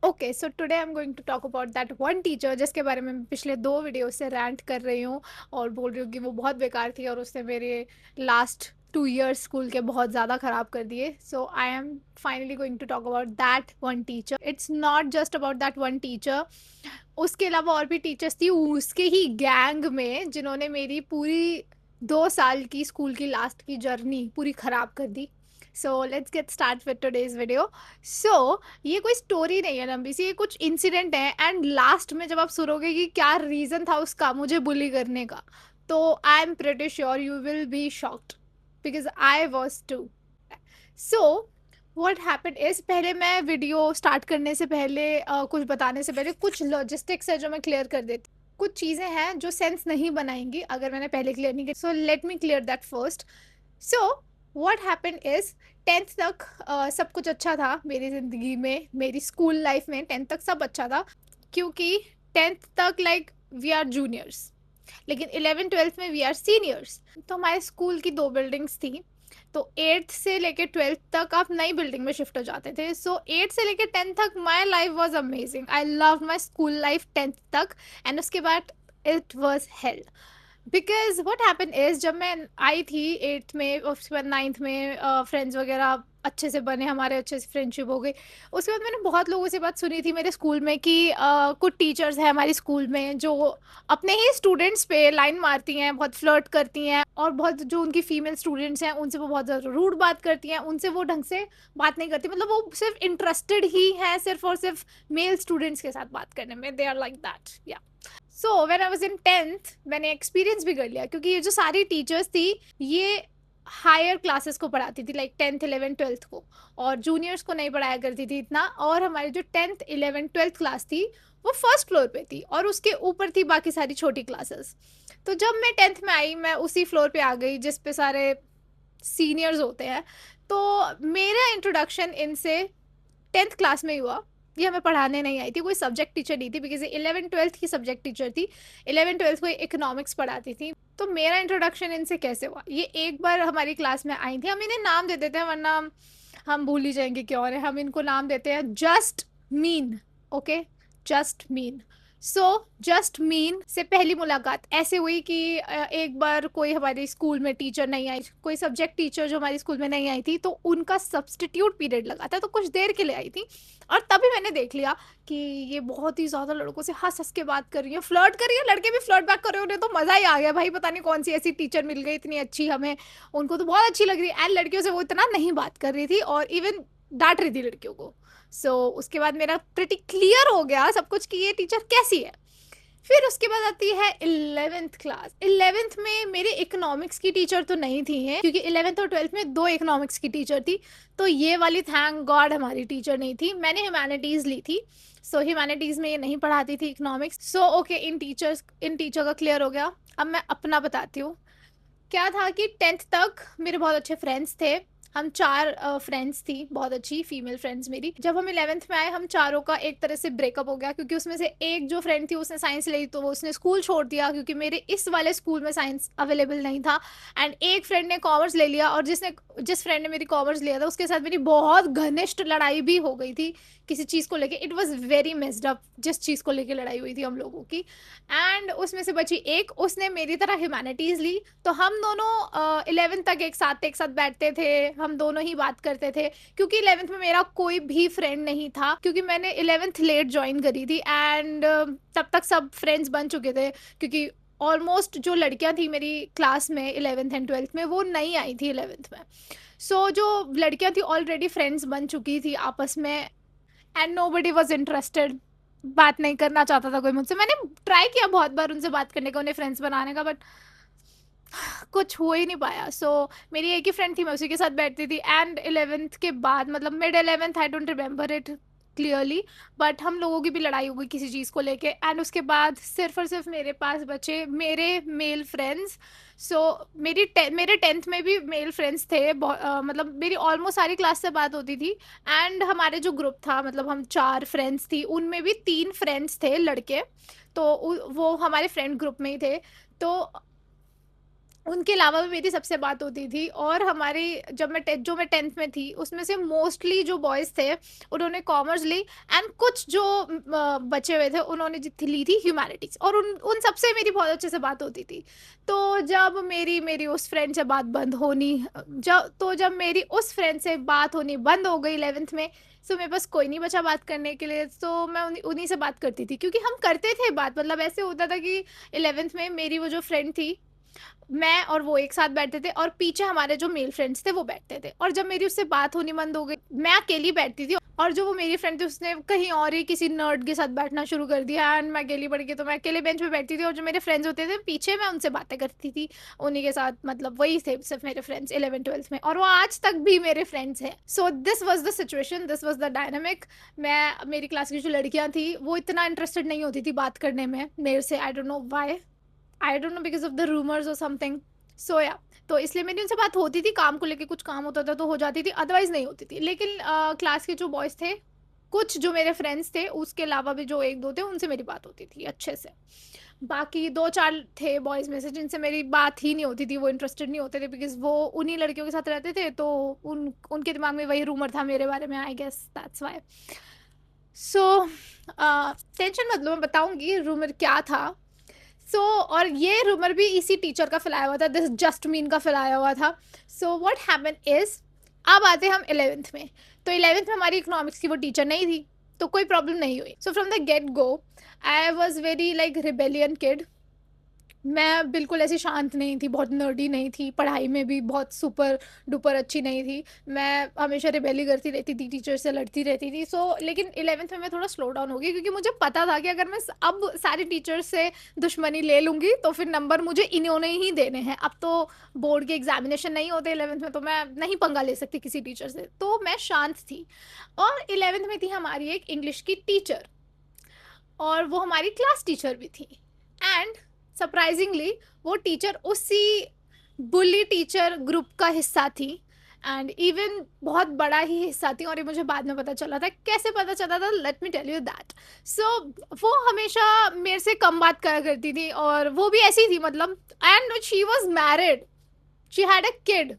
Okay, so today I am going to talk about that one teacher जिसके बारे में मैं पिछले 2 वीडियो से रैंट कर रही हूँ और बोल रही हूँ कि वो बहुत बेकार थी और उसने मेरे लास्ट 2 years स्कूल के बहुत ज़्यादा ख़राब कर दिए. So I am finally going to talk about that one teacher. It's not just about that one teacher. उसके अलावा और भी टीचर्स थी उसके ही गैंग में जिन्होंने मेरी पूरी 2 साल की स्कूल की लास्ट की जर्नी पूरी ख़राब कर दी. So let's get start with today's video. So ये कोई स्टोरी नहीं है लंबी सी, ये कुछ इंसिडेंट है एंड लास्ट में जब आप सुनोगे कि क्या रीज़न था उसका मुझे बुली करने का, तो I am pretty sure you will be shocked because I was too. So what happened is, पहले मैं वीडियो स्टार्ट करने से पहले कुछ बताने से पहले कुछ लॉजिस्टिक्स है जो मैं क्लियर कर देती. कुछ चीज़ें हैं जो सेंस नहीं बनाएंगी अगर मैंने पहले क्लियर नहीं की. सो let me clear that first. So what happened is, 10th तक सब कुछ अच्छा था मेरी ज़िंदगी में, मेरी स्कूल लाइफ में 10th तक सब अच्छा था क्योंकि 10th तक लाइक वी आर जूनियर्स, लेकिन 11th 12th में वी आर सीनियर्स. तो हमारे स्कूल की 2 बिल्डिंग्स थी, तो 8th से लेके 12th तक आप नई बिल्डिंग में शिफ्ट हो जाते थे. सो 8 से लेके 10th तक my life was amazing. I love my school life 10th तक. एंड उसके बाद it was hello because what happen is, जब मैं आई थी 8th में और उसके बाद 9th में फ्रेंड्स वगैरह अच्छे से बने, हमारे अच्छे से फ्रेंडशिप हो गई. उसके बाद मैंने बहुत लोगों से बात सुनी थी मेरे स्कूल में कि कुछ टीचर्स हैं हमारे स्कूल में जो अपने ही स्टूडेंट्स पे लाइन मारती हैं, बहुत फ्लर्ट करती हैं, और बहुत जो उनकी फीमेल स्टूडेंट्स हैं उनसे वो बहुत ज़्यादा रूड बात करती हैं, उनसे वो ढंग से बात नहीं करती, मतलब वो सिर्फ इंटरेस्टेड ही हैं सिर्फ और सिर्फ मेल स्टूडेंट्स के साथ बात करने में. They are like that. या so when I was in 10th मैंने एक्सपीरियंस भी कर लिया क्योंकि ये जो सारी टीचर्स थी ये हायर क्लासेस को पढ़ाती थी, लाइक 10th 11th 12th को, और जूनियर्स को नहीं पढ़ाया करती थी इतना. और हमारी जो 10th 11th 12th क्लास थी वो फर्स्ट फ्लोर पे थी और उसके ऊपर थी बाकी सारी छोटी क्लासेस. तो जब मैं 10th में आई मैं उसी फ्लोर पे आ गई जिस पे सारे सीनियर्स होते हैं. तो मेरा इंट्रोडक्शन इनसे 10th क्लास में ही हुआ. ये हमें पढ़ाने नहीं आई थी, कोई सब्जेक्ट टीचर नहीं थी बिकॉज 11th 12th की सब्जेक्ट टीचर थी. 11th 12th को इकोनॉमिक्स पढ़ाती थी. तो मेरा इंट्रोडक्शन इनसे कैसे हुआ, ये एक बार हमारी क्लास में आई थी. हम इन्हें नाम दे देते हैं वरना हम भूल ही जाएंगे क्यों है. हम इनको नाम देते हैं just mean. Okay, just mean. So just mean से पहली मुलाकात ऐसे हुई कि एक बार कोई हमारे स्कूल में टीचर नहीं आई, कोई सब्जेक्ट टीचर जो हमारे स्कूल में नहीं आई थी, तो उनका सब्सटीट्यूट पीरियड लगा था तो कुछ देर के लिए आई थी. और तभी मैंने देख लिया कि ये बहुत ही ज़्यादा लड़कों से हंस हंस के बात कर रही है, फ्लर्ट कर रही है, लड़के भी फ्लर्ट बैक कर रहे हो. उन्हें तो मज़ा ही आ गया भाई, पता नहीं कौन सी ऐसी टीचर मिल गई इतनी अच्छी हमें. उनको तो बहुत अच्छी लग रही है एंड लड़कियों से वो इतना नहीं बात कर रही थी और इवन डांट रही थी लड़कियों को. उसके बाद मेरा प्रिटी क्लियर हो गया सब कुछ कि ये टीचर कैसी है. फिर उसके बाद आती है 11th क्लास. 11th में मेरे इकोनॉमिक्स की टीचर तो नहीं थी है क्योंकि 11th और 12th में 2 इकोनॉमिक्स की टीचर थी. तो ये वाली थैंक गॉड हमारी टीचर नहीं थी. मैंने ह्यूमैनिटीज़ ली थी. ह्यूमैनिटीज़ में ये नहीं पढ़ाती थी इकोनॉमिक्स. ओके, इन टीचर का क्लियर हो गया. अब मैं अपना बताती हूँ. क्या था कि 10th तक मेरे बहुत अच्छे फ्रेंड्स थे. हम 4 फ्रेंड्स थी, बहुत अच्छी फीमेल फ्रेंड्स मेरी. जब हम 11th में आए हम चारों का एक तरह से ब्रेकअप हो गया क्योंकि उसमें से एक जो फ्रेंड थी उसने साइंस ली तो वो उसने स्कूल छोड़ दिया क्योंकि मेरे इस वाले स्कूल में साइंस अवेलेबल नहीं था. एंड एक फ्रेंड ने कॉमर्स ले लिया और जिस फ्रेंड ने मेरी कॉमर्स लिया था उसके साथ मेरी बहुत घनिष्ठ लड़ाई भी हो गई थी किसी चीज़ को लेके. It was very messed up जिस चीज़ को लेके लड़ाई हुई थी हम लोगों की. एंड उसमें से बची एक, उसने मेरी तरह ह्यूमैनिटीज़ ली. तो हम दोनों 11th तक एक साथ बैठते थे, हम दोनों ही बात करते थे क्योंकि 11th में मेरा कोई भी फ्रेंड नहीं था क्योंकि मैंने 11th लेट ज्वाइन करी थी. एंड तब तक सब फ्रेंड्स बन चुके थे क्योंकि ऑलमोस्ट जो लड़कियां थी मेरी क्लास में 11th एंड 12th में वो नहीं आई थी 11th में. जो लड़कियां थी ऑलरेडी फ्रेंड्स बन चुकी थी आपस में and nobody was interested. बात नहीं करना चाहता था कोई मुझसे. मैंने ट्राई किया बहुत बार उनसे बात करने का, उन्हें फ्रेंड्स बनाने का, बट कुछ हो ही नहीं पाया. मेरी एक ही फ्रेंड थी, मैं उसी के साथ बैठती थी. एंड 11th के बाद मतलब mid 11th, I don't remember it clearly, but हम लोगों की भी लड़ाई हो गई किसी चीज़ को लेके. एंड उसके बाद सिर्फ और सिर्फ मेरे पास बचे मेरे मेल फ्रेंड्स. मेरे 10th में भी मेल फ्रेंड्स थे, मतलब मेरी ऑलमोस्ट सारी क्लास से बात होती थी. एंड हमारे जो ग्रुप था, मतलब हम 4 फ्रेंड्स थी, उनमें भी 3 फ्रेंड्स थे लड़के. तो वो हमारे फ्रेंड ग्रुप में ही थे. तो उनके अलावा भी मेरी सबसे बात होती थी। और हमारी जब मैं जो मैं 10th में थी उसमें से मोस्टली जो बॉयज़ थे उन्होंने कॉमर्स ली, एंड कुछ जो बचे हुए थे उन्होंने ली थी ह्यूमैनिटीज़, और उन उन सबसे मेरी बहुत अच्छे से बात होती थी। तो जब मेरी मेरी उस फ्रेंड से बात बंद होनी जब मेरी उस फ्रेंड से बात होनी बंद हो गई 11th में, सो मेरे पास कोई नहीं बचा बात करने के लिए, तो मैं उन्हीं से बात करती थी, क्योंकि हम करते थे बात। मतलब ऐसे होता था कि 11th में मेरी वो जो फ्रेंड थी, मैं और वो एक साथ बैठते थे, और पीछे हमारे जो मेल फ्रेंड्स थे वो बैठते थे। और जब मेरी उससे बात होनी बंद हो गई, मैं अकेली बैठती थी, और जो वो मेरी फ्रेंड थी उसने कहीं और ही किसी नर्ड के साथ बैठना शुरू कर दिया, एंड मैं अकेली पड़ गई। तो मैं अकेले बेंच पे बैठती थी, और जो मेरे फ्रेंड्स होते थे पीछे, मैं उनसे बातें करती थी उन्हीं के साथ। मतलब वही थे सिर्फ मेरे फ्रेंड्स 11th-12th में, और वो आज तक भी मेरे फ्रेंड्स हैं। So this was the situation, this was the dynamic. मेरी क्लास की जो लड़कियां थी वो इतना इंटरेस्टेड नहीं होती थी बात करने में मेरे से, आई don't know why, I don't no, because of the rumours और समथिंग। सो या, तो इसलिए मेरी उनसे बात होती थी, काम को लेके कुछ काम होता था तो हो जाती थी, अदरवाइज नहीं होती थी। लेकिन क्लास के जो बॉयज़ थे, कुछ जो मेरे फ्रेंड्स थे, उसके अलावा भी जो एक दो थे उनसे मेरी बात होती थी अच्छे से। बाकी दो चार थे बॉयज़ में से जिनसे मेरी बात ही नहीं होती थी, वो इंटरेस्टेड नहीं होते थे, बिकॉज वो उन्हीं लड़कियों के साथ रहते थे, तो उनके दिमाग में वही रूमर था मेरे बारे में, I guess that's why. So tension मत लो, मैं बताऊंगी रूमर क्या था। और ये रूमर भी इसी टीचर का फैलाया हुआ था, दिस जस्ट मीन का फैलाया हुआ था। सो व्हाट हैपन इज, अब आते हम 11th में। तो 11th में हमारी इकोनॉमिक्स की वो टीचर नहीं थी, तो कोई प्रॉब्लम नहीं हुई। So from the get go I was very like rebellion kid. मैं बिल्कुल ऐसी शांत नहीं थी, बहुत नर्डी नहीं थी, पढ़ाई में भी बहुत सुपर डुपर अच्छी नहीं थी। मैं हमेशा रिबेली करती रहती थी, टीचर से लड़ती रहती थी। लेकिन 11th में मैं थोड़ा स्लो डाउन हो गई, क्योंकि मुझे पता था कि अगर मैं अब सारे टीचर से दुश्मनी ले लूँगी तो फिर नंबर मुझे इन्होंने ही देने हैं। अब तो बोर्ड के एग्जामिनेशन नहीं होते 11th में, तो मैं नहीं पंगा ले सकती किसी टीचर से, तो मैं शांत थी। और 11th में थी हमारी एक इंग्लिश की टीचर, और वो हमारी क्लास टीचर भी थी। एंड सरप्राइजिंगली वो टीचर उसी बुली टीचर ग्रुप का हिस्सा थी, एंड इवन बहुत बड़ा ही हिस्सा थी। और ये मुझे बाद में पता चला था। कैसे पता चला था, let me tell you that. So वो हमेशा मेरे से कम बात करा करती थी, और वो भी ऐसी थी मतलब, and she was married, she had a kid,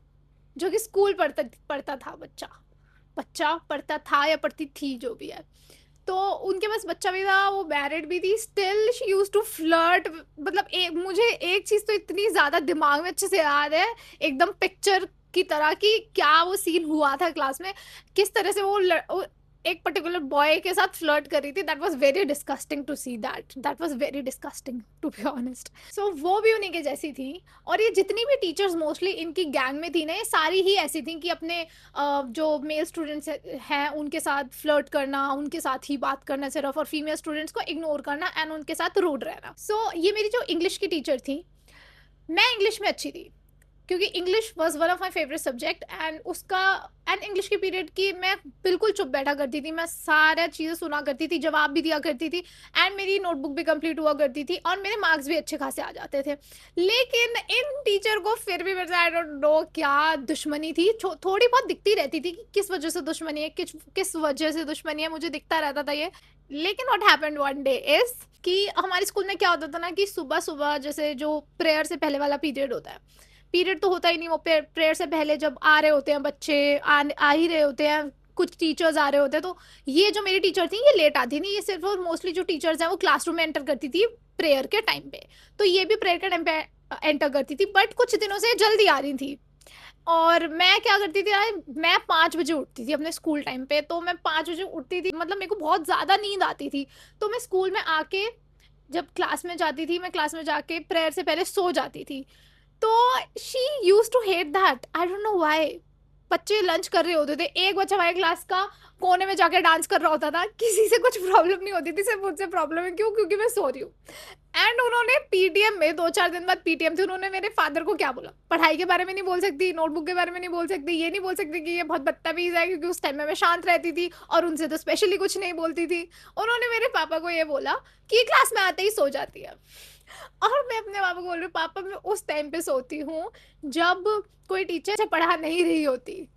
जो कि स्कूल पढ़ता पढ़ता था बच्चा, बच्चा पढ़ता था या पढ़ती थी जो भी है। तो उनके पास बच्चा भी था, वो मैरिड भी थी, still she use to flirt. मतलब मुझे एक चीज तो इतनी ज्यादा दिमाग में अच्छे से याद है, एकदम पिक्चर की तरह, कि क्या वो सीन हुआ था क्लास में, किस तरह से वो एक पर्टिकुलर बॉय के साथ फ्लर्ट कर रही थी। That was very disgusting to see, that was very disgusting to be honest. So वो भी उन्हीं के जैसी थी। और ये जितनी भी टीचर्स मोस्टली इनकी गैंग में थी ना, ये सारी ही ऐसी थी कि अपने जो मेल स्टूडेंट्स हैं उनके साथ फ्लर्ट करना, उनके साथ ही बात करना सिर्फ, और फीमेल स्टूडेंट्स को इग्नोर करना, एंड उनके साथ रूड रहना। ये मेरी जो इंग्लिश की टीचर थी, मैं इंग्लिश में अच्छी थी, क्योंकि English was one of my favourite subject. And English के पीरियड की मैं बिल्कुल चुप बैठा करती थी, मैं सारा चीज़ें सुना करती थी, जवाब भी दिया करती थी, एंड मेरी नोटबुक भी कंप्लीट हुआ करती थी, और मेरे मार्क्स भी अच्छे खासे आ जाते थे। लेकिन इन टीचर को फिर भी मेरे से आई डोंट नो क्या दुश्मनी थी, थोड़ी बहुत दिखती रहती थी कि किस वजह से दुश्मनी है, किस वजह से दुश्मनी है, मुझे दिखता रहता था ये। लेकिन what happened one day is कि हमारे स्कूल में क्या होता था ना, कि सुबह सुबह जैसे जो प्रेयर से पहले वाला पीरियड होता है, पीरियड तो होता ही नहीं, वो प्रेयर से पहले जब आ रहे होते हैं बच्चे, आ ही रहे होते हैं, कुछ टीचर्स आ रहे होते हैं, तो ये जो मेरी टीचर थी ये लेट आती नहीं, ये सिर्फ और मोस्टली जो टीचर्स हैं वो क्लासरूम में एंटर करती थी प्रेयर के टाइम पे। तो ये भी प्रेयर के टाइम पे एंटर करती थी, बट कुछ दिनों से जल्दी आ रही थी। और मैं क्या करती थी, मैं 5 बजे उठती थी अपने स्कूल टाइम पे, तो मैं 5 बजे उठती थी, मतलब मेरे को बहुत ज़्यादा नींद आती थी। तो मैं स्कूल में आके जब क्लास में जाती थी, मैं क्लास में जाके प्रेयर से पहले सो जाती थी। तो she use to hate that, I don't know why. बच्चे लंच कर रहे होते थे, एक बच्चा हमारे क्लास का कोने में जाके डांस कर रहा होता था, किसी से कुछ प्रॉब्लम नहीं होती थी, सिर्फ मुझसे प्रॉब्लम है। क्यों? क्योंकि मैं सो रही हूँ। एंड उन्होंने पीटीएम में 2-4 दिन बाद पीटीएम थे, उन्होंने मेरे फादर को क्या बोला, पढ़ाई के बारे में नहीं बोल सकती, नोटबुक के बारे में नहीं बोल सकती, ये नहीं बोल सकती कि ये बहुत बदतमीज है, क्योंकि उस टाइम में मैं शांत रहती थी और उनसे तो स्पेशली कुछ नहीं बोलती थी। उन्होंने मेरे पापा को ये बोला कि क्लास में आते ही सो जाती है। और मैं अपने पापा को बोल रही हूँ, पापा मैं उस टाइम पे सोती हूँ जब कोई टीचर पढ़ा नहीं रही होती,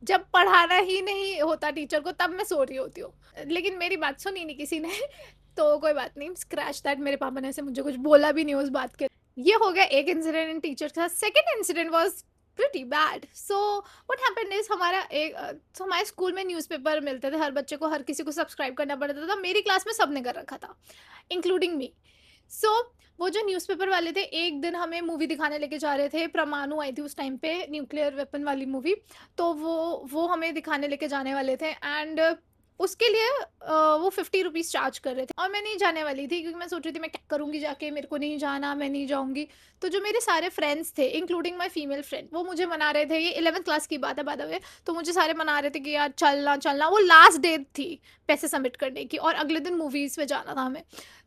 जब पढ़ाना ही नहीं होता टीचर को, तब मैं सो रही होती हूँ। लेकिन मेरी बात सुनी नहीं किसी ने तो कोई बात नहीं, स्क्रैच दैट, मेरे पापा ने ऐसे मुझे कुछ बोला भी नहीं उस बात के। ये हो गया एक इंसिडेंट इन टीचर के साथ। Second incident was pretty bad. So what happened is हमारा एक तो हमारे स्कूल में न्यूज़पेपर मिलते थे, हर बच्चे को, हर किसी को सब्सक्राइब करना पड़ता था। मेरी क्लास में सबने कर रखा था, इंक्लूडिंग मी। सो वो जो न्यूज़पेपर वाले थे, एक दिन हमें मूवी दिखाने लेके जा रहे थे। परमाणु आई थी उस टाइम पे, न्यूक्लियर वेपन वाली मूवी। तो वो हमें दिखाने लेके जाने वाले थे, एंड उसके लिए वो 50 रुपीज़ चार्ज कर रहे थे, और मैं नहीं जाने वाली थी क्योंकि मैं सोच रही थी मैं क्या करूँगी जाके, मेरे को नहीं जाना, मैं नहीं जाऊँगी। तो जो मेरे सारे फ्रेंड्स थे, इंक्लूडिंग माई फीमेल फ्रेंड, वो मुझे मना रहे थे। ये 11th क्लास की बात है बाय द वे। तो मुझे सारे मना रहे थे कि यार चलना चलना। वो लास्ट डेट थी पैसे सबमिट करने की, और अगले दिन मूवीज़ पे जाना था हमें।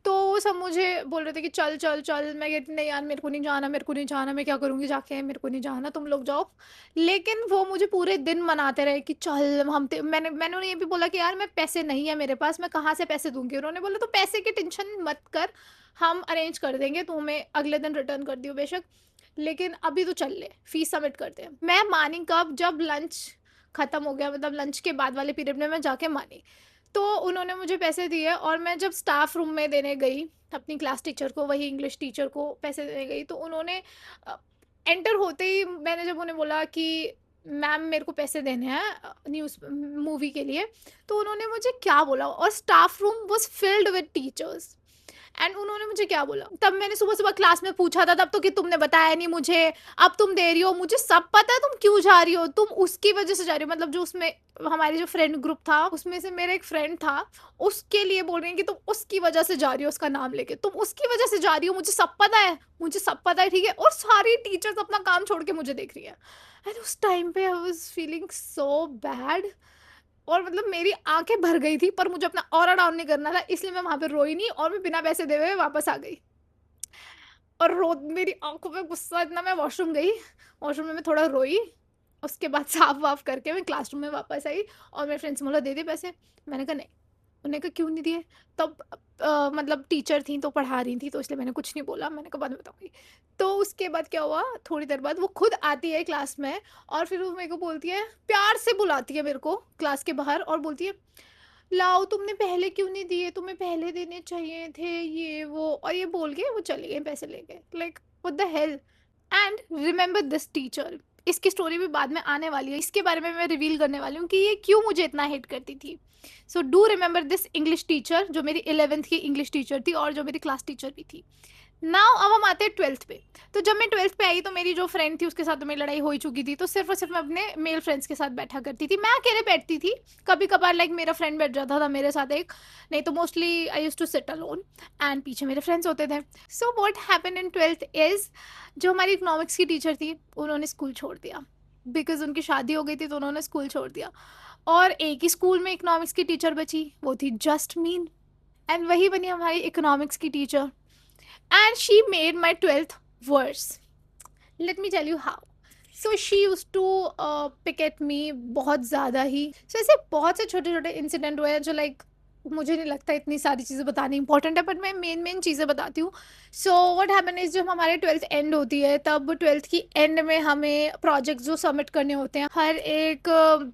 तो वो सब मुझे बोल रहे थे कि चल चल चल। मैं कहती नहीं यार, मेरे को नहीं जाना, मेरे को नहीं जाना, मैं क्या करूँगी जाके, मेरे को नहीं जाना, तुम लोग जाओ। लेकिन वो मुझे पूरे दिन मनाते रहे कि चल मैंने उन्हें ये भी बोला कि यार मैं पैसे नहीं है मेरे पास, मैं कहाँ से पैसे दूंगी। उन्होंने बोला तो पैसे की टेंशन मत कर, हम अरेंज कर देंगे, तू हमें अगले दिन रिटर्न कर दियो बेशक, लेकिन अभी तो चल ले, फीस सबमिट करते हैं। मैं मानी कब, जब लंच खत्म हो गया, मतलब लंच के बाद वाले पीरियड में मैं जाके मानी। तो उन्होंने मुझे पैसे दिए, और मैं जब स्टाफ रूम में देने गई अपनी क्लास टीचर को, वही इंग्लिश टीचर को पैसे देने गई, तो उन्होंने एंटर होते ही मैंने जब उन्हें बोला कि मैम मेरे को पैसे देने हैं न्यूज़ मूवी के लिए, तो उन्होंने मुझे क्या बोला, और staff room was filled with teachers, and उन्होंने मुझे क्या बोला। तब मैंने सुबह सुबह क्लास में पूछा था तब तो कि तुमने बताया नहीं मुझे, अब तुम दे रही हो, मुझे सब पता है तुम क्यों जा रही हो, तुम उसकी वजह से जा रही हो। मतलब जो उसमें हमारी जो फ्रेंड ग्रुप था, उसमें से मेरा एक फ्रेंड था, उसके लिए बोल रही हैं कि तुम उसकी वजह से जा रही हो, उसका नाम लेके तुम उसकी वजह से जा रही हो, मुझे सब पता है, मुझे सब पता है, ठीक है। और सारी टीचर्स अपना काम छोड़ के मुझे देख रही है, एंड उस टाइम पे I was feeling so bad. और मतलब मेरी आंखें भर गई थी, पर मुझे अपना ऑरा डाउन नहीं करना था, इसलिए मैं वहां पे रोई नहीं, और मैं बिना पैसे दे हुए वापस आ गई। और रो मेरी आंखों में गुस्सा इतना, मैं वॉशरूम गई, वॉशरूम में मैं थोड़ा रोई, उसके बाद साफ वाफ करके मैं क्लासरूम में वापस आई, और मेरे फ्रेंड्स बोला दे दे पैसे। मैंने कहा नहीं। उन्होंने कहा क्यों नहीं दिए। तब मतलब टीचर थी तो पढ़ा रही थी, तो इसलिए मैंने कुछ नहीं बोला, मैंने कहा बाद में बताऊंगी। तो उसके बाद क्या हुआ, थोड़ी देर बाद वो खुद आती है क्लास में, और फिर वो मेरे को बोलती है, प्यार से बुलाती है मेरे को क्लास के बाहर, और बोलती है लाओ तुमने पहले क्यों नहीं दिए, तुम्हें पहले देने चाहिए थे, ये वो, और ये बोल के वो चली गई पैसे लेके। Like what the hell. And remember this teacher, इसकी स्टोरी भी बाद में आने वाली है, इसके बारे में मैं रिवील करने वाली हूँ कि ये क्यों मुझे इतना हेट करती थी। So do remember this English teacher, जो मेरी 11th की इंग्लिश टीचर थी, और जो मेरी क्लास टीचर भी थी। नाउ अब हम आते हैं 12th पे। तो जब मैं 12th पे आई, तो मेरी जो फ्रेंड थी उसके साथ तो मेरी लड़ाई हो ही चुकी थी, तो सिर्फ और सिर्फ मैं अपने मेल फ्रेंड्स के साथ बैठा करती थी। मैं अकेले बैठती थी, कभी कभार लाइक मेरा फ्रेंड बैठ जाता था मेरे साथ एक, नहीं तो mostly I use to sit alone, and पीछे मेरे फ्रेंड्स होते थे। So what happened in 12th is, जो हमारी इकोनॉमिक्स की टीचर थी, उन्होंने स्कूल छोड़ दिया, बिकॉज उनकी शादी हो गई थी, तो उन्होंने स्कूल छोड़ दिया। और एक ही स्कूल में इकोनॉमिक्स की टीचर बची, वो थी जस्ट मीन, एंड वही बनी हमारी इकोनॉमिक्स की teacher. And she made my 12th worse. Let me tell you how. So she used to pick at me बहुत ज़्यादा ही। So ऐसे बहुत से छोटे छोटे इंसिडेंट हुए हैं जो लाइक मुझे नहीं लगता इतनी सारी चीज़ें बतानी इंपॉर्टेंट है, बट मैं मेन चीज़ें बताती हूँ। सो व्हाट हैपन इज, जब हमारे 12th एंड होती है, तब 12th की एंड में हमें प्रोजेक्ट जो सबमिट करने होते हैं हर एक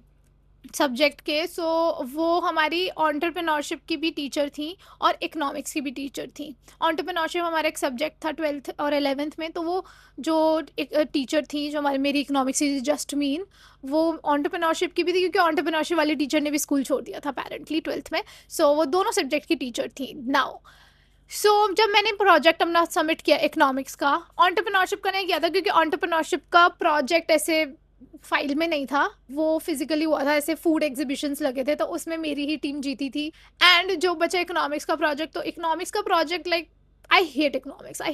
सब्जेक्ट के। सो वो हमारी एंटरप्रेन्योरशिप की भी टीचर थी, और इकोनॉमिक्स की भी टीचर थी। एंटरप्रेन्योरशिप हमारा एक सब्जेक्ट था 12th और 11th में, तो वो जो एक टीचर थी जो हमारी मेरी इकोनॉमिक्स की, जस्ट मीन, वो एंटरप्रेन्योरशिप की भी थी, क्योंकि एंटरप्रेन्योरशिप वाली टीचर ने भी स्कूल छोड़ दिया था अपेरेंटली 12th में। सो वो दोनों सब्जेक्ट की टीचर थी। नाउ जब मैंने प्रोजेक्ट अपना सबमिट किया इकोनॉमिक्स का, एंटरप्रेन्योरशिप का नहीं किया था, क्योंकि एंटरप्रेन्योरशिप का प्रोजेक्ट ऐसे फाइल में नहीं था, वो फिजिकली हुआ था, ऐसे फूड एग्जीबिशंस लगे थे, तो उसमें मेरी ही टीम जीती थी। एंड जो बचा इकोनॉमिक्स का प्रोजेक्ट, तो इकोनॉमिक्स का project like I hate economics, I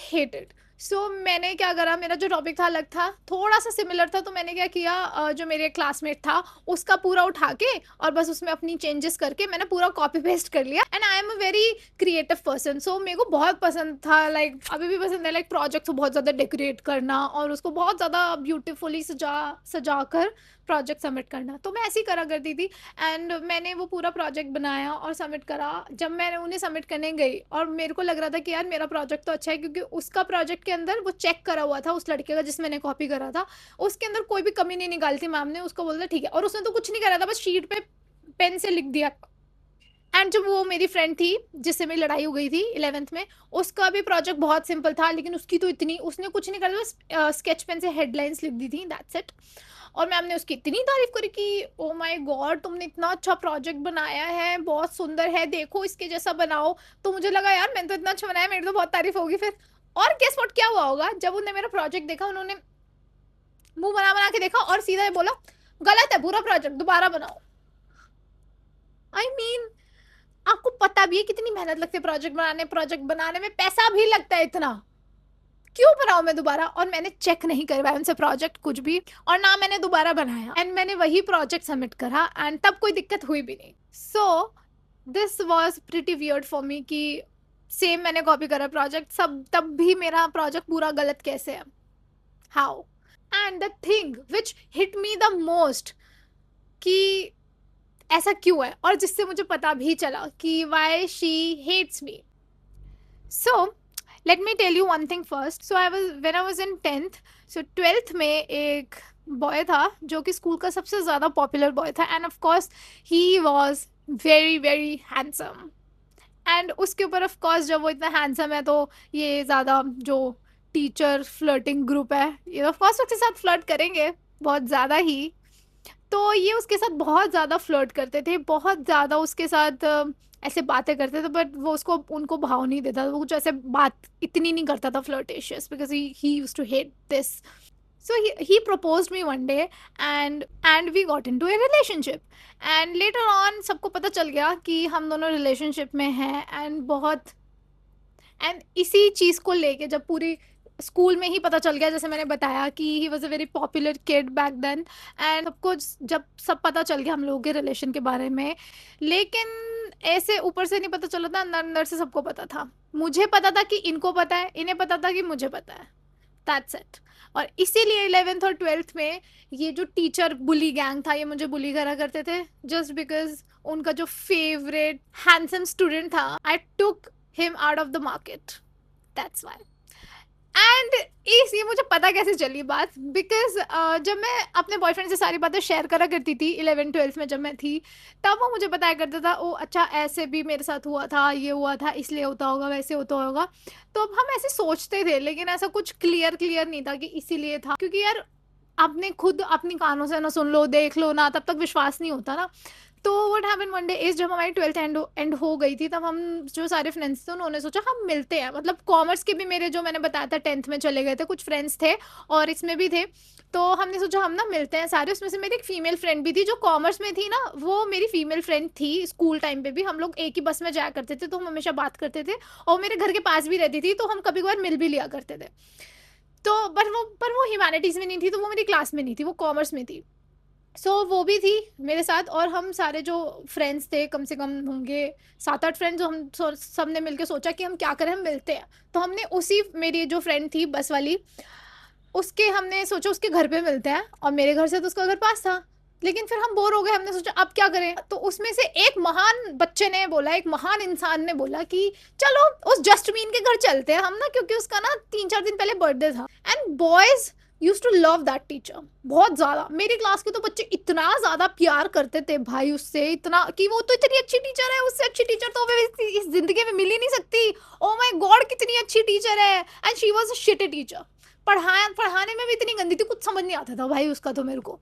hate it. So मैंने क्या करा, मेरा जो टॉपिक था अलग था, थोड़ा सा सिमिलर था, तो मैंने क्या किया, जो मेरे क्लासमेट था उसका पूरा उठा के, और बस उसमें अपनी चेंजेस करके मैंने पूरा कॉपी पेस्ट कर लिया। And I am a very creative person, so मेरे को बहुत पसंद था, लाइक अभी भी पसंद है, लाइक प्रोजेक्ट को बहुत ज़्यादा डेकोरेट करना, और उसको बहुत ज़्यादा ब्यूटीफुली सजा कर प्रोजेक्ट सबमिट करना। तो मैं ऐसे ही करा करती थी, एंड मैंने वो पूरा प्रोजेक्ट बनाया और सबमिट करा। जब मैं उन्हें सबमिट करने गई, और मेरे को लग रहा था कि यार मेरा प्रोजेक्ट तो अच्छा है, क्योंकि उसका प्रोजेक्ट के अंदर वो चेक करा हुआ था उस लड़के का जिसमें मैंने कॉपी करा था, उसके अंदर कोई भी कमी नहीं निकाली थी मैम ने, उसको बोला ठीक है, और उसने तो कुछ नहीं करा था, बस शीट पे पेन से लिख दिया एंड जो वो मेरी फ्रेंड थी जिससे मेरी लड़ाई हो गई थी 11th में, उसका भी प्रोजेक्ट बहुत सिंपल था, लेकिन उसकी तो इतनी, उसने कुछ नहीं करा, बस स्केच पेन से हेडलाइंस लिख दी थी, दैट्स इट। और मैम ने उसकी इतनी तारीफ करी कि ओ माय गॉड तुमने इतना अच्छा प्रोजेक्ट बनाया है, बहुत सुंदर है, देखो इसके जैसा बनाओ। तो मुझे लगा यार मैंने तो इतना अच्छा बनाया, मेरी तो बहुत तारीफ होगी फिर। और गेस व्हाट क्या हुआ होगा, जब उन्होंने मेरा प्रोजेक्ट देखा, उन्होंने मुंह बना बना के देखा और सीधा ये बोला, गलत है पूरा प्रोजेक्ट, दोबारा बनाओ। आई मीन आपको पता भी है कितनी मेहनत लगती है प्रोजेक्ट बनाने में पैसा भी लगता है इतना, क्यों बनाऊं मैं दोबारा? और मैंने चेक नहीं करवाया उनसे प्रोजेक्ट कुछ भी, और ना मैंने दोबारा बनाया, एंड मैंने वही प्रोजेक्ट सबमिट करा, एंड तब कोई दिक्कत हुई भी नहीं। So this was pretty weird for me कि सेम मैंने कॉपी करा प्रोजेक्ट सब, तब भी मेरा प्रोजेक्ट पूरा गलत कैसे है, how? And the thing which hit me the most कि ऐसा क्यों है, और जिससे मुझे पता भी चला कि why she hates me. So let me tell you one thing first. So I was in 10th, so 12th में एक बॉय था जो कि स्कूल का सबसे ज़्यादा पॉपुलर बॉय था, end of course he was very very handsome. And उसके ऊपर ऑफ कोर्स जब वो इतना हैंडसम है, तो ये ज़्यादा जो टीचर फ्लर्टिंग ग्रुप है, ये ऑफ कोर्स उसके साथ फ्लर्ट करेंगे बहुत ज़्यादा ही। तो ये उसके साथ बहुत ज़्यादा फ्लर्ट करते थे, बहुत ज़्यादा उसके साथ ऐसे बातें करते थे, बट वो उसको उनको भाव नहीं देता, वो कुछ ऐसे बात इतनी नहीं करता था flirtatious, because he used to hate this. So he proposed me one day, and we got into a relationship, and later on सबको पता चल गया कि हम दोनों relationship में हैं, and बहुत, एंड इसी चीज़ को लेके जब पूरी स्कूल में ही पता चल गया, जैसे मैंने बताया कि he was a very popular kid back then, and सबको जब सब पता चल गया हम लोगों के रिलेशन के बारे में, लेकिन ऐसे ऊपर से नहीं पता चला था, अंदर अंदर से सबको पता था। मुझे पता था कि इनको पता है, इन्हें पता था कि मुझे पता है, दैट्स इट। और इसीलिए 11th और 12th में ये जो टीचर बुली गैंग था, ये मुझे बुली करा करते थे, जस्ट बिकॉज उनका जो फेवरेट हैंडसम स्टूडेंट था, I took him out of the market, that's why. And इस ये मुझे पता कैसे चली बात, बिकॉज जब मैं अपने बॉयफ्रेंड से सारी बातें शेयर करा करती थी 11th-12th में जब मैं थी, तब वो मुझे बताया करता था, ओ अच्छा ऐसे भी मेरे साथ हुआ था, ये हुआ था, इसलिए होता होगा, वैसे होता होगा। तो अब हम ऐसे सोचते थे, लेकिन ऐसा कुछ क्लियर क्लियर नहीं था कि इसीलिए था, क्योंकि यार आपने खुद अपनी कानों से ना सुन लो, देख लो ना, तब तक विश्वास नहीं होता ना। तो what happened one day is, जब हमारी 12th एंड हो गई थी, तब हम जो सारे फ्रेंड्स थे उन्होंने सोचा हम मिलते हैं, मतलब कॉमर्स के भी मेरे जो मैंने बताया था 10th में चले गए थे कुछ फ्रेंड्स थे, और इसमें भी थे। तो हमने सोचा हम ना मिलते हैं सारे। उसमें से मेरी एक फीमेल फ्रेंड भी थी जो कॉमर्स में थी ना, वो मेरी फीमेल फ्रेंड थी। स्कूल टाइम पे भी हम लोग एक ही बस में जाया करते थे, तो हम हमेशा बात करते थे, और मेरे घर के पास भी रहती थी, तो हम कभी कभार मिल भी लिया करते थे। तो पर वो ह्यूमैनिटीज़ में नहीं थी, तो वो मेरी क्लास में नहीं थी, वो कॉमर्स में थी। वो भी थी मेरे साथ, और हम सारे जो फ्रेंड्स थे, कम से कम होंगे 7-8 फ्रेंड्स, जो हम सब ने मिलकर सोचा कि हम क्या करें, हम मिलते हैं। तो हमने उसी, मेरी जो फ्रेंड थी बस वाली, उसके हमने सोचा उसके घर पे मिलते हैं, और मेरे घर से तो उसका घर पास था। लेकिन फिर हम बोर हो गए, हमने सोचा अब क्या करें। तो उसमें से एक महान बच्चे ने बोला, एक महान इंसान ने बोला कि चलो उस जस्टमीन के घर चलते हैं हम ना, क्योंकि उसका ना 3-4 दिन पहले बर्थडे था। And boys use to love that teacher बहुत ज्यादा। मेरी क्लास के तो बच्चे इतना ज्यादा प्यार करते थे भाई उससे, इतना कि वो तो इतनी अच्छी टीचर है, उससे अच्छी टीचर तो इस जिंदगी में मिल ही नहीं सकती। ओ माय गॉड कितनी अच्छी टीचर है, and she was a shit teacher. पढ़ाने में भी इतनी गंदी थी, कुछ समझ नहीं आता था भाई उसका तो मेरे को।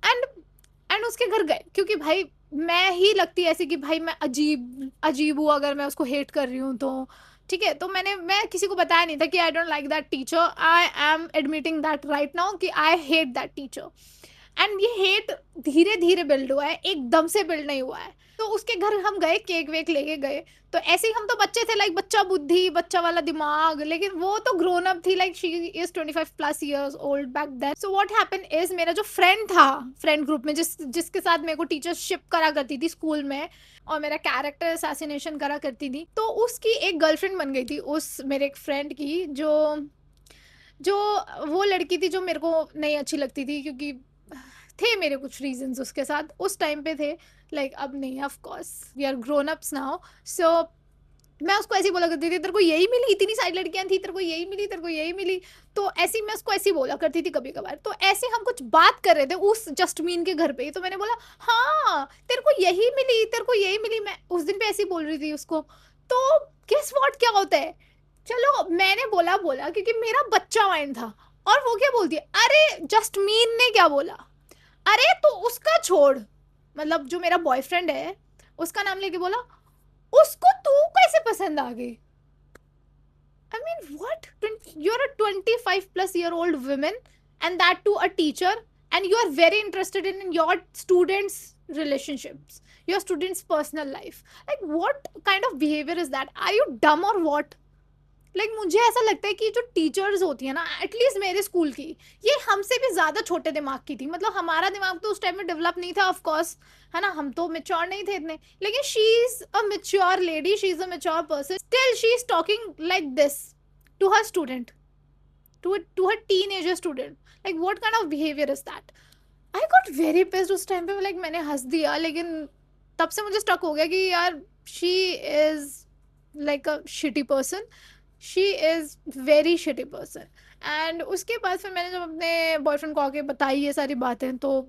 एंड उसके घर गए, क्योंकि भाई मैं ही लगती ऐसी कि भाई मैं अजीब अजीब हूँ अगर मैं उसको हेट कर रही हूँ तो। ठीक है, तो मैं किसी को बताया नहीं था कि I don't like that teacher. I am admitting that right now कि I hate that teacher. And ये हेट धीरे धीरे बिल्ड हुआ है, एकदम से बिल्ड नहीं हुआ है। तो उसके घर हम गए, केक वेक लेके गए। तो ऐसे ही हम तो बच्चे थे, लाइक बच्चा बुद्धि, बच्चा वाला दिमाग, लेकिन वो तो ग्रोन अप थी, like she is 25+ years old back then. So what happen is, मेरा जो फ्रेंड था फ्रेंड ग्रुप में, जिसके साथ मेरे को टीचरशिप करा करती थी स्कूल में, और मेरा कैरेक्टर असैसिनेशन करा करती थी, तो उसकी एक गर्लफ्रेंड बन गई थी उस मेरे एक फ्रेंड की। जो जो वो लड़की थी जो मेरे को नहीं अच्छी लगती थी, क्योंकि थे मेरे कुछ रीजंस उसके साथ उस टाइम पे थे, लाइक अब नहीं, of course we are grown ups now. So मैं उसको ऐसे ही बोला करती थी, तेरे को यही मिली, इतनी सारी लड़कियां थी, तेरे को यही मिली, तेरे को यही मिली। तो ऐसे ही मैं उसको ऐसे ही बोला करती थी कभी कभार। तो ऐसे हम कुछ बात कर रहे थे उस जस्टमीन के घर पे ही, तो मैंने बोला हाँ तेरे को यही मिली, तेरे को यही मिली, मैं उस दिन पे ऐसे ही बोल रही थी उसको। तो गेस व्हाट क्या होता है, चलो मैंने बोला बोला क्योंकि मेरा बच्चा माइंड था, और वो क्या बोलती है, अरे जस्टमीन ने क्या बोला, अरे तो उसका छोड़, मतलब जो मेरा बॉयफ्रेंड है उसका नाम लेके बोला, उसको तू कैसे पसंद आ गई। I mean, what? You're a 25 plus year old woman, and that to a teacher, and you are very interested in your students' relationships, your students' personal life. Like, what kind of behavior is that? Are you dumb or what? Like मुझे ऐसा लगता है कि जो teachers होती है ना, at least मेरे स्कूल की, ये हमसे भी ज़्यादा छोटे दिमाग की थी। मतलब हमारा दिमाग तो उस टाइम में डेवलप नहीं था ऑफ कोर्स, है ना, हम तो मेच्योर नहीं थे इतने, लेकिन she is a mature lady, she is a mature person, still she is talking like this to her student, to her teenager student. Like what kind of behaviour is that. I got very pissed उस time पे, लाइक मैंने हंस दिया, लेकिन तब से मुझे स्टक हो गया कि यार she is like a shitty person, she is very shitty person. And उसके बाद फिर मैंने जब अपने बॉयफ्रेंड को आके बताई ये सारी बातें, तो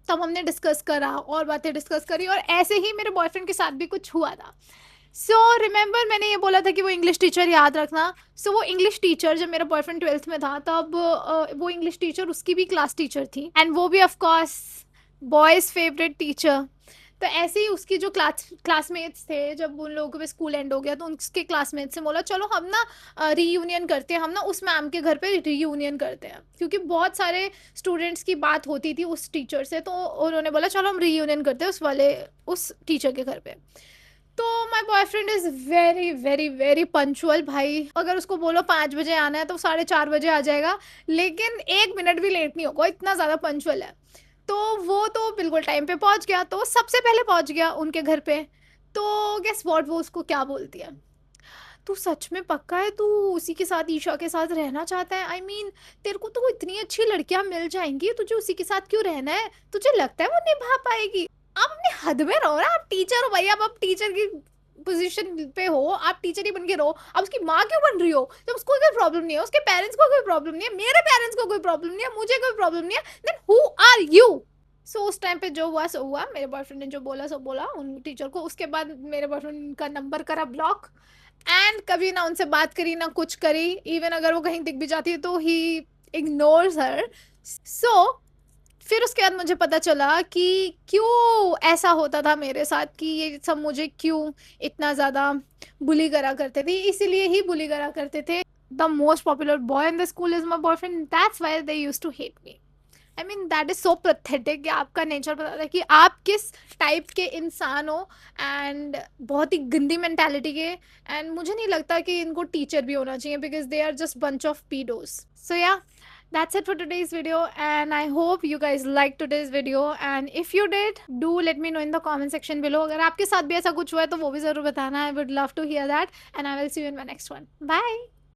तब हमने डिस्कस करा और बातें डिस्कस करी, और ऐसे ही मेरे बॉयफ्रेंड के साथ भी कुछ हुआ था। सो रिमेंबर मैंने ये बोला था कि वो इंग्लिश टीचर याद रखना। सो वो इंग्लिश टीचर, जब मेरा बॉयफ्रेंड 12th में था तब वो इंग्लिश टीचर उसकी भी क्लास टीचर थी, एंड वो भी of course boys favourite teacher. तो ऐसे ही उसकी जो क्लासमेट्स थे, जब उन लोगों का स्कूल एंड हो गया तो उसके क्लासमेट्स से बोला चलो हम ना रीयूनियन करते हैं, हम ना उस मैम के घर पे रीयूनियन करते हैं, क्योंकि बहुत सारे स्टूडेंट्स की बात होती थी उस टीचर से, तो उन्होंने बोला चलो हम रीयूनियन करते हैं उस टीचर के घर पे। तो my boyfriend is very very very punctual भाई, अगर उसको बोलो 5 बजे आना है तो 4:30 बजे आ जाएगा, लेकिन 1 मिनट भी लेट नहीं होगा, इतना ज़्यादा पंचुअल है। तो वो तो बिल्कुल टाइम पे पहुंच गया, तो सबसे पहले पहुंच गया उनके घर पे। तो गेस व्हाट, वो उसको क्या बोलती है, तू सच में पक्का है तू उसी के साथ, ईशा के साथ रहना चाहता है, आई मीन तेरे को तो इतनी अच्छी लड़कियां मिल जाएंगी, तुझे उसी के साथ क्यों रहना है, तुझे लगता है वो निभा पाएगी। आप अपने हद में रहो ना, आप टीचर हो भाई, आप टीचर की पोजीशन पे हो, आप टीचर ही बन के रहो। अब उसकी माँ क्यों बन रही हो, जब उसको कोई प्रॉब्लम नहीं है, उसके पेरेंट्स को कोई प्रॉब्लम नहीं है, मेरे पेरेंट्स को कोई प्रॉब्लम नहीं है, मुझे कोई प्रॉब्लम नहीं है, देन हु आर यू। सो उस टाइम पे जो हुआ सो हुआ, मेरे बॉयफ्रेंड ने जो बोला सो बोला उन टीचर को। उसके बाद मेरे बॉयफ्रेंड का नंबर करा ब्लॉक, एंड कभी ना उनसे बात करी ना कुछ करी, इवन अगर वो कहीं दिख भी जाती है तो ही इग्नोर्स हर। सो फिर उसके बाद मुझे पता चला कि क्यों ऐसा होता था मेरे साथ, कि ये सब मुझे क्यों इतना ज़्यादा बुली करा करते थे, इसीलिए ही बुली करा करते थे। The most popular boy in the school is my boyfriend, that's why they use to hate me. I mean that is so pathetic कि आपका नेचर बताता है कि आप किस टाइप के इंसान हो, एंड बहुत ही गंदी मेंटालिटी के। एंड मुझे नहीं लगता कि इनको टीचर भी होना चाहिए, because they are just bunch of pedos. So yeah, that's it for today's video, and I hope you guys liked today's video, and if you did, do let me know in the comment section below। अगर आपके साथ भी ऐसा कुछ हुआ है तो वो भी ज़रूर बताना, I would love to hear that, and I will see you in my next one। Bye।